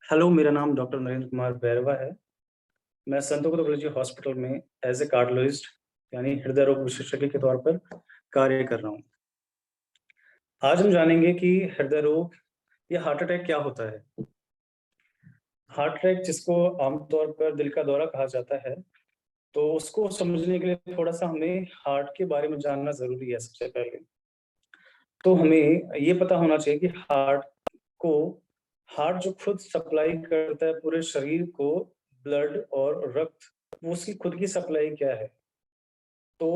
Hello, मेरा नाम doctor Narendra Kumar Bairwa है। मैं संत कॉलेज हॉस्पिटल में एज ए कार्डियोलॉजिस्ट यानी हृदय रोग विशेषज्ञ के तौर पर कार्य कर रहा हूँ। आज हम जानेंगे कि हृदय रोग या हार्ट अटैक क्या होता है। हार्ट अटैक, जिसको आमतौर पर दिल का दौरा कहा जाता है, तो उसको समझने के लिए थोड़ा सा हमें हार्ट के बारे में जानना जरूरी है। सबसे पहले तो हमें ये पता होना चाहिए कि को हार्ट जो खुद सप्लाई करता है पूरे शरीर को, ब्लड और रक्त, वो उसकी खुद की सप्लाई क्या है। तो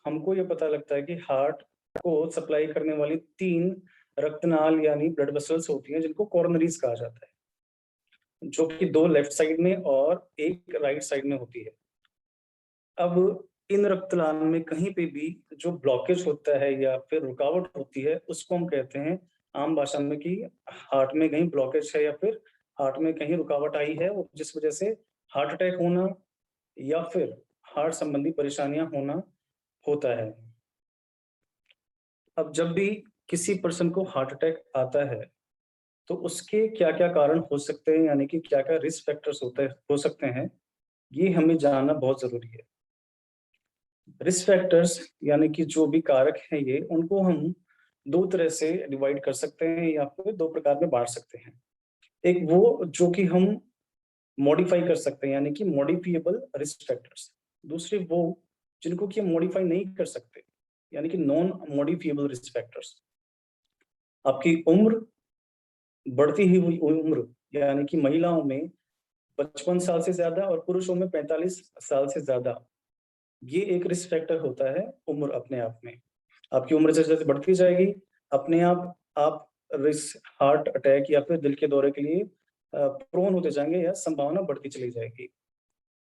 हमको ये पता लगता है कि हार्ट को सप्लाई करने वाली 3 रक्तनाल यानी ब्लड वेसल्स होती हैं, जिनको कोरोनरीज कहा जाता है, जो कि 2 लेफ्ट साइड में और 1 राइट साइड में होती है। अब इन रक्तनाल में कहीं पे भी जो ब्लॉकेज होता है या फिर रुकावट होती है, उसको हम कहते हैं आम भाषा में कि हार्ट में कहीं ब्लॉकेज है या फिर हार्ट में कहीं रुकावट आई है, वो जिस वजह से हार्ट अटैक होना या फिर हार्ट संबंधी परेशानियां होना होता है। अब जब भी किसी पर्सन को हार्ट अटैक आता है, तो उसके क्या-क्या कारण हो सकते हैं, यानी कि क्या-क्या रिस्क फैक्टर्स हो सकते हैं, ये हमें जानना बहुत ज़रूरी है। रिस्क फैक्टर्स यानी कि जो भी कारक हैं ये, उनको हम 2 तरह से डिवाइड कर सकते हैं या फिर 2 प्रकार में बाँट सकते हैं। एक वो जो कि हम मॉडिफाई कर सकते हैं, यानी कि मॉडिफिएबल रिस्क फैक्टर्स। दूसरे वो जिनको कि हम मॉडिफाई नहीं कर सकते, यानी कि नॉन मॉडिफिएबल रिस्क फैक्टर्स। आपकी उम्र, बढ़ती ही हुई उम्र, यानी कि महिलाओं में 55 साल से ज़्यादा और पुरुषों में 45 साल से ज़्यादा, ये एक रिस्क फैक्टर होता है उम्र अपने आप में। आपकी उम्र जैसे-जैसे बढ़ती जाएगी, अपने आप रिस्क हार्ट अटैक या फिर दिल के दौरे के लिए प्रोन होते जाएँगे या संभावना बढ़ती चली जाएगी।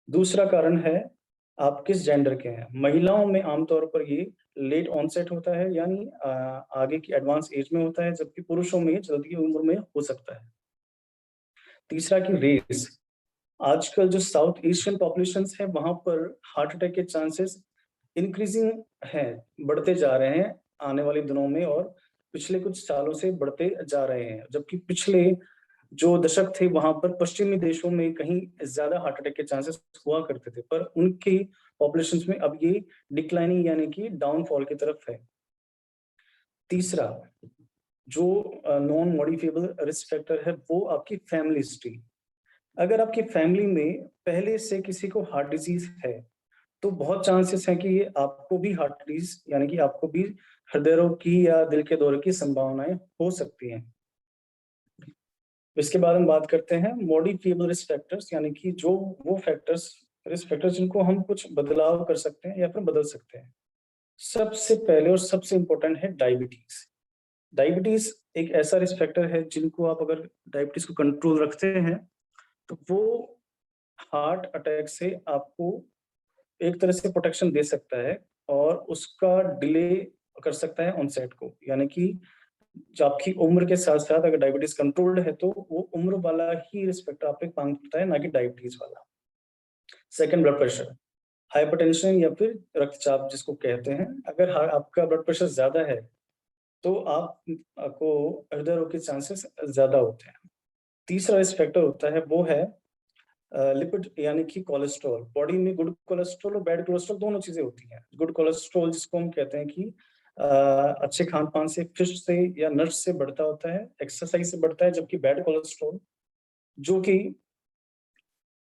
दूसरा कारण है आप किस जेंडर के हैं। महिलाओं में आमतौर पर ये लेट ऑनसेट होता है, यानी आगे की एडवांस एज में होता है, जबकि पुरुषों में ये जल्दी की उम्र में हो सकता है। तीसरा कि रेस, आजकल जो साउथ एशियन पॉपुलेशंस है, वहाँ पर हार्ट अटैक के चांसेस इंक्रीजिंग हैं, बढ़ते जा रहे हैं आने वाले दिनों में, और पिछले कुछ सालों से बढ़ते जा रहे हैं। जबकि पिछले जो दशक थे, वहाँ पर पश्चिमी देशों में कहीं ज़्यादा हार्ट अटैक के चांसेस हुआ करते थे, पर उनकी पॉपुलेशंस में अब ये डिक्लाइनिंग यानी कि डाउनफॉल की तरफ है। तीसरा जो नॉन मॉडिफिएबल रिस्क फैक्टर है, वो आपकी फैमिली हिस्ट्री। अगर आपकी फैमिली में पहले से किसी को हार्ट डिजीज है, तो बहुत चांसेस हैं कि ये आपको भी हार्ट डिजीज यानी कि आपको भी हृदय रोग की या दिल के दौरे की संभावनाएं हो सकती हैं। इसके बाद हम बात करते हैं मॉडिफिएबल रिस्क फैक्टर्स, यानी कि जो वो फैक्टर्स, रिस्क फैक्टर्स जिनको हम कुछ बदलाव कर सकते हैं या फिर बदल सकते हैं। सबसे पहले और सबसे इंपॉर्टेंट है डायबिटीज। डायबिटीज एक ऐसा रिस्क फैक्टर है जिनको आप अगर डायबिटीज को कंट्रोल रखते हैं, तो वो हार्ट अटैक से आपको एक तरह से प्रोटेक्शन दे सकता है और उसका डिले कर सकता है ऑनसेट को। यानी कि जो आपकी उम्र के साथ-साथ अगर डायबिटीज कंट्रोल्ड है, तो वो उम्र वाला ही रिस्क फैक्टर आप पे काम करता है, ना कि डायबिटीज वाला। सेकंड, ब्लड प्रेशर, हाइपरटेंशन या फिर रक्तचाप जिसको कहते हैं। अगर आपका ब्लड प्रेशर ज़्यादा है, तो आप को हृदय रोग के चांसेस ज़्यादा होते हैं। तीसरा रिस्क फैक्टर होता है, वो है लिपिड यानी कि कोलेस्ट्रॉल। बॉडी में गुड कोलेस्ट्रॉल और बैड कोलेस्ट्रॉल दोनों चीजें होती हैं। गुड कोलेस्ट्रॉल जिसको हम कहते हैं कि अच्छे खान पान से, फिश से या नट्स से बढ़ता होता है, एक्सरसाइज से बढ़ता है। जबकि बैड कोलेस्ट्रॉल जो कि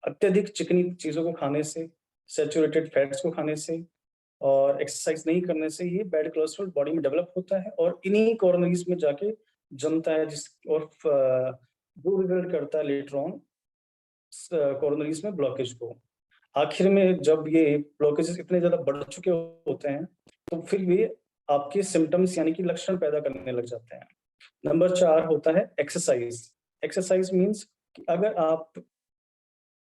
अत्यधिक चिकनी चीजों को खाने से, सैचुरेटेड फैट्स को खाने से और एक्सरसाइज नहीं करने से, ये बैड कोलेस्ट्रॉल बॉडी में डेवलप होता है और इन्हीं कॉर्नरीज में जाके जमता है, जिस और वो रिजल्ट करता है लेटर ऑन कोरोनरीज में ब्लॉकेज को। आखिर में जब ये ब्लॉकेजेस इतने ज़्यादा बढ़ चुके होते हैं, तो फिर ये आपके सिम्पटम्स यानी कि लक्षण पैदा करने लग जाते हैं। नंबर 4 होता है एक्सरसाइज। एक्सरसाइज मीन्स कि अगर आप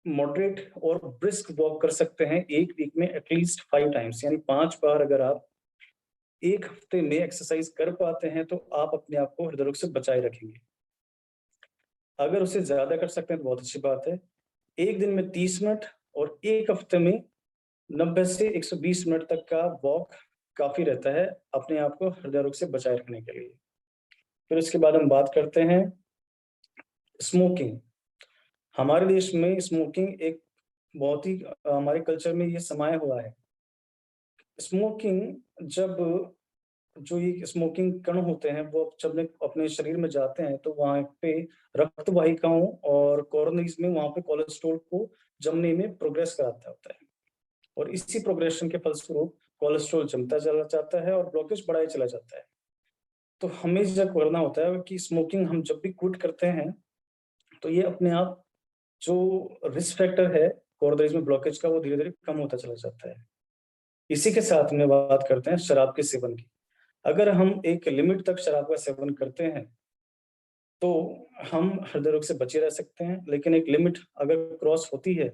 मॉडरेट और ब्रिस्क वॉक कर सकते हैं 1 वीक में एटलीस्ट 5 टाइम्स, यानी 5 बार अगर आप 1 हफ्ते में एक्सरसाइज कर पाते हैं, तो आप अपने आप को हृदय रोग से बचाए रखेंगे। अगर उसे ज़्यादा कर सकते हैं तो बहुत अच्छी बात है। 1 दिन में 30 मिनट और 1 हफ्ते में 90 से 120 मिनट तक का वॉक काफ़ी रहता है अपने आप को हृदय रोग से बचाए रखने के लिए। फिर उसके बाद हम बात करते हैं स्मोकिंग। हमारे देश में स्मोकिंग एक बहुत ही हमारे कल्चर में ये समाया हुआ है। स्मोकिंग जब जो ये स्मोकिंग कण होते हैं वो जब अपने शरीर में जाते हैं तो वहाँ पे रक्त वाहिकाओं और कोरोनरीज में वहाँ पे कोलेस्ट्रॉल को जमने में प्रोग्रेस कराता होता है, और इसी प्रोग्रेशन के फलस्वरूप कोलेस्ट्रॉल जमता चला जाता है और ब्लॉकेज बढ़ाया चला जाता है। तो हमें जब करना होता है कि स्मोकिंग हम जब भी क्विट करते हैं तो ये अपने आप जो रिस्क फैक्टर है कोरोनरीज में ब्लॉकेज का वो धीरे-धीरे कम होता चला जाता है। इसी के साथ में बात करते हैं शराब के सेवन की। अगर हम एक लिमिट तक शराब का सेवन करते हैं, तो हम हृदय रोग से बचे रह सकते हैं, लेकिन एक लिमिट अगर क्रॉस होती है,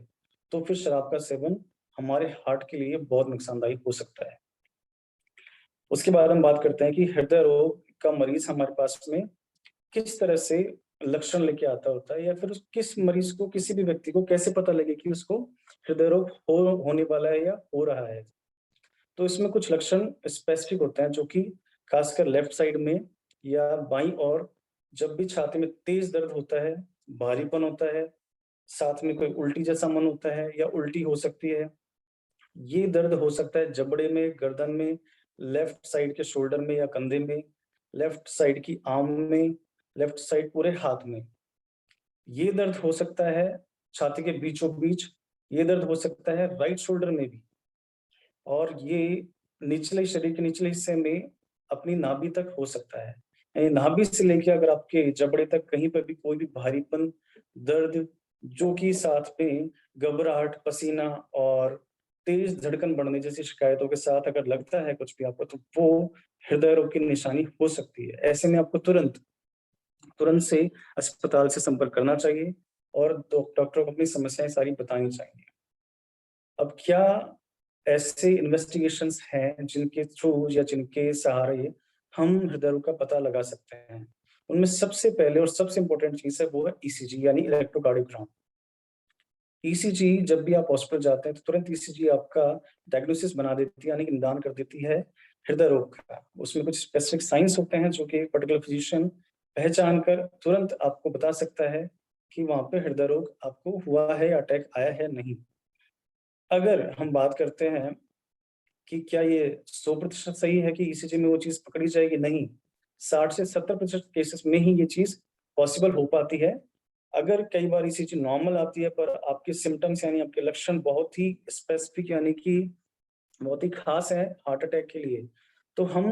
तो फिर शराब का सेवन हमारे हार्ट के लिए बहुत नुकसानदायी हो सकता है। उसके बाद हम बात करते हैं कि हृदय रोग का मरीज़ हमारे पास में किस तरह से लक्षण लेके आता होता है, या फिर उस किस मरीज़ को, किसी भी व्यक्ति को कैसे पता लगे कि उसको हृदय रोग होने वाला है या हो रहा है। तो इसमें कुछ लक्षण स्पेसिफिक होते हैं जो कि खासकर लेफ्ट साइड में या बाईं ओर जब भी छाती में तेज दर्द होता है, भारीपन होता है, साथ में कोई उल्टी जैसा मन होता है या उल्टी हो सकती है। ये दर्द हो सकता है जबड़े में, गर्दन में, लेफ्ट साइड के शोल्डर में या कंधे में, लेफ्ट साइड की आर्म में, लेफ्ट साइड पूरे हाथ में। ये दर्द हो सकता है छाती के बीचों-बीच, ये दर्द हो सकता है राइट शोल्डर में भी। और ये निचले शरीर के निचले हिस्से में अपनी नाभि तक हो सकता है। यानी नाभि से लेके अगर आपके जबड़े तक कहीं पर भी कोई भी भारीपन, दर्द, जो कि साथ में घबराहट, पसीना और तेज धड़कन बढ़ने जैसी शिकायतों के साथ अगर लगता है कुछ भी आपको, तो वो हृदय रोग की निशानी हो सकती है। ऐसे में आपको तुरंत तुरंत से अस्पताल से संपर्क करना चाहिए और डॉक्टर को अपनी समस्याएँ सारी बतानी चाहिए। अब क्या ऐसे इन्वेस्टिगेशंस हैं जिनके थ्रू या जिनके सहारे हम हृदय रोग का पता लगा सकते हैं? उनमें सबसे पहले और सबसे इम्पोर्टेंट चीज़ है वो है ईसीजी यानी इलेक्ट्रोकार्डियोग्राम। ईसीजी जब भी आप हॉस्पिटल जाते हैं तो तुरंत ईसीजी आपका डायग्नोसिस बना देती है, यानी कि निदान कर देती है हृदय रोग का। उसमें कुछ स्पेसिफिक साइन्स होते हैं जो कि एक पर्टिकुलर फिजिशियन पहचान कर तुरंत आपको बता सकता है कि वहाँ पे हृदय रोग आपको हुआ है या अटैक आया है, नहीं। अगर हम बात करते हैं कि क्या ये 100% सही है कि ईसीजी में वो चीज़ पकड़ी जाएगी? नहीं। 60 से 70% केसेस में ही ये चीज़ पॉसिबल हो पाती है। अगर कई बार ईसीजी नॉर्मल आती है पर आपके सिम्पटम्स यानी आपके लक्षण बहुत ही स्पेसिफिक यानी कि बहुत ही खास है हार्ट अटैक के लिए, तो हम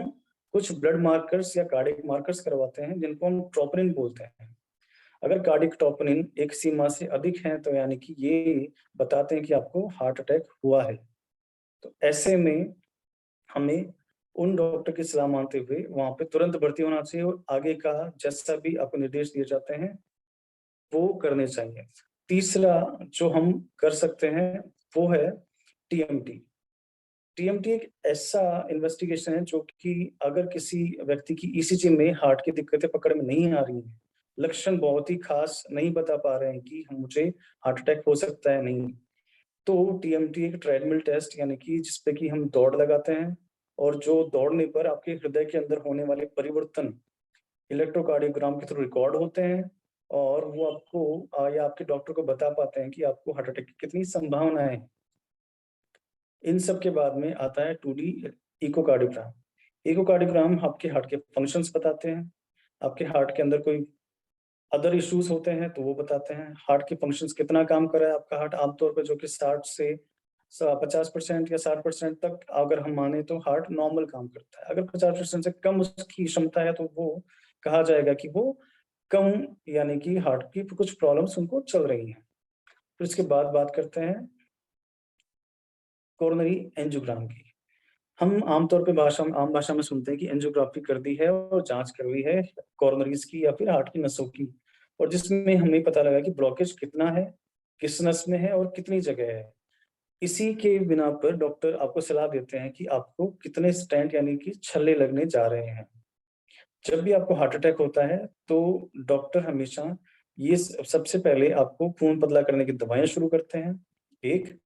कुछ ब्लड मार्कर्स या कार्डियक मार्कर्स करवाते हैं जिनको हम ट्रोपोनिन बोलते हैं। अगर कार्डियक ट्रोपोनिन एक सीमा से अधिक है तो यानी कि ये बताते हैं कि आपको हार्ट अटैक हुआ है। तो ऐसे में हमें उन डॉक्टर की सलाह मानते हुए वहाँ पे तुरंत भर्ती होना चाहिए और आगे का जैसा भी आपको निर्देश दिए जाते हैं, वो करने चाहिए। तीसरा जो हम कर सकते हैं, वो है टीएमटी। टीएमटी एक ऐसा इन्वेस्टिगेशन है जो कि अगर किसी व्यक्ति की ईसीजी में हार्ट की दिक्कतें पकड़ में नहीं आ रही हैं, लक्षण बहुत ही खास नहीं बता पा रहे हैं कि मुझे हार्ट अटैक हो सकता है, नहीं। तो टीएमटी एक ट्रेडमिल टेस्ट यानी कि जिसपे कि हम दौड़ लगाते हैं और जो दौड़ने पर आपके हृदय के अंदर होने वाले परिवर्तन इलेक्ट्रोकार्डियोग्राम के थ्रू रिकॉर्ड होते हैं और वो आपको या आपके डॉक्टर को बता पाते हैं कि आपको हार्ट अटैक की कितनी संभावना है। इन सब के बाद में आता है 2D इकोकार्डियोग्राम। इकोकार्डियोग्राम आपके हार्ट के फंक्शंस बताते हैं। आपके हार्ट के अंदर कोई अदर इश्यूज होते हैं तो वो बताते हैं। हार्ट के फंक्शंस कितना काम कर रहा है आपका हार्ट, आमतौर पर जो कि 60 से 50% या 60% तक अगर हम माने तो हार्ट नॉर्मल काम करता है। अगर 50% से कम उसकी क्षमता है तो वो कहा जाएगा कि वो कम, यानी कि हार्ट की कुछ प्रॉब्लम्स उनको चल रही हैं। फिर उसके बाद बात करते हैं कोरोनरी एंजियोग्राम की। हम आमतौर पे आम भाषा में सुनते हैं कि एंजियोग्राफी कर दी है और जाँच कर ली है कोरोनरीज़ की या फिर हार्ट की नसों की, और जिसमें हमें पता लगा कि ब्लॉकेज कितना है, किस नस में है और कितनी जगह है। इसी के बिना पर डॉक्टर आपको सलाह देते हैं कि आपको कितने स्टेंट यानी कि छल्ले लगने जा रहे हैं। जब भी आपको हार्ट अटैक होता है तो डॉक्टर हमेशा ये सबसे पहले आपको खून पतला करने की दवाइयाँ शुरू करते हैं, एक।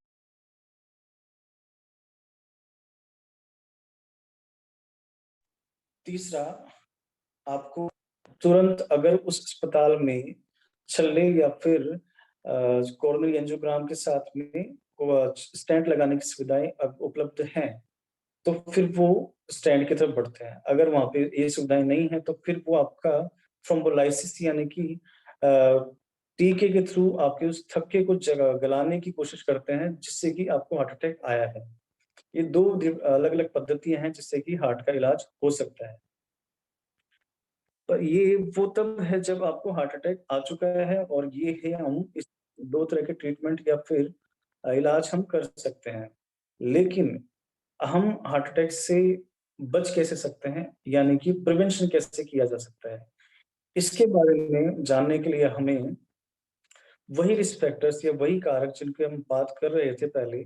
तीसरा, आपको तुरंत अगर उस अस्पताल में छल्ले या फिर कोरोनरी एंजियोग्राम के साथ में स्टेंट लगाने की सुविधाएँ अब उपलब्ध हैं, तो फिर वो स्टेंट की तरफ बढ़ते हैं। अगर वहाँ पे ये सुविधाएँ नहीं हैं, तो फिर वो आपका थ्रोम्बोलाइसिस यानी कि टीके के थ्रू आपके उस थक्के को गलाने की कोशिश करते हैं, जिससे कि आपको हार्ट अटैक आया है। ये 2 अलग-अलग पद्धतियाँ हैं, जिससे कि हार्ट का इलाज हो सकता है। पर ये वो तब है जब आपको हार्ट अटैक आ चुका है और ये है हम इस 2 तरह के ट्रीटमेंट या फिर इलाज हम कर सकते हैं। लेकिन हम हार्ट अटैक से बच कैसे सकते हैं? यानी कि प्रिवेंशन कैसे किया जा सकता है? इसके बारे में जानने के लिए हमें वही रिस्क फैक्टर्स या वही कारक जिनकी हम बात कर रहे थे पहले,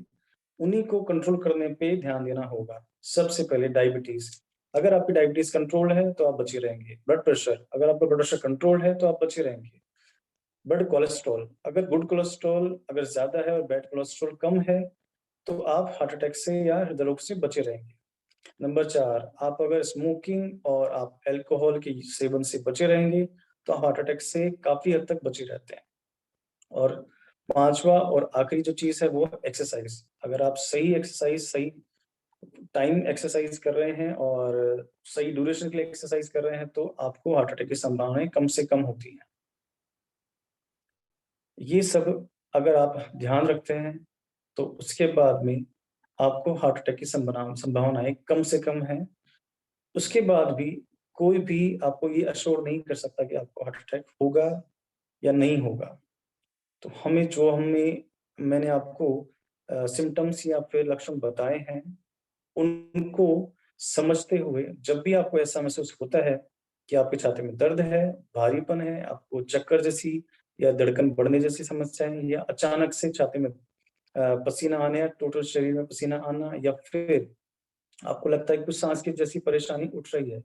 उन्हीं को कंट्रोल करने पे ध्यान देना होगा। सबसे पहले डायबिटीज़, अगर आपकी डायबिटीज़ कंट्रोल्ड है, तो आप बचे रहेंगे। ब्लड प्रेशर, अगर आपका ब्लड प्रेशर कंट्रोल्ड है, तो आप बचे रहेंगे। ब्लड कोलेस्ट्रॉल, अगर गुड कोलेस्ट्रॉल अगर ज़्यादा है और बैड कोलेस्ट्रॉल कम है, तो आप हार्ट अटैक से या हृदय रोग से बचे रहेंगे। नंबर 4, आप अगर स्मोकिंग और आप अल्कोहल के सेवन से बचे रहेंगे, तो आप हार्ट अटैक से काफ़ी हद तक बचे रहते हैं। और 5वां और आखिरी जो चीज़ है वो है एक्सरसाइज़। अगर आप सही एक्सरसाइज़, सही टाइम एक्सरसाइज़ कर रहे हैं और सही ड्यूरेशन के लिए एक्सरसाइज़ कर रहे हैं, तो आपको हार्ट अटैक की संभावनाएँ कम से कम होती हैं। ये सब अगर आप ध्यान रखते हैं, तो उसके बाद में आपको हार्ट अटैक की संभावनाएँ कम से कम हैं। उसके बाद भी कोई भी आपको ये एश्योर नहीं कर सकता कि आपको हार्ट अटैक होगा या नहीं होगा। तो हमें मैंने आपको सिम्पटम्स या फिर लक्षण बताए हैं, उनको समझते हुए जब भी आपको ऐसा महसूस होता है कि आपकी छाती में दर्द है, भारीपन है, आपको चक्कर जैसी या धड़कन बढ़ने जैसी समस्याएँ या अचानक से छाती में पसीना आना या टोटल शरीर में पसीना आना या फिर आपको लगता है कि कुछ साँस की जैसी परेशानी उठ रही है,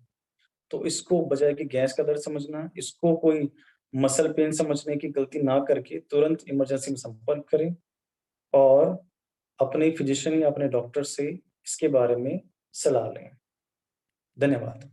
तो इसको बजाय कि गैस का दर्द समझना, इसको कोई मसल पेन समझने की गलती ना करके तुरंत इमरजेंसी में संपर्क करें और अपने फिजिशियन या अपने डॉक्टर से इसके बारे में सलाह लें। धन्यवाद।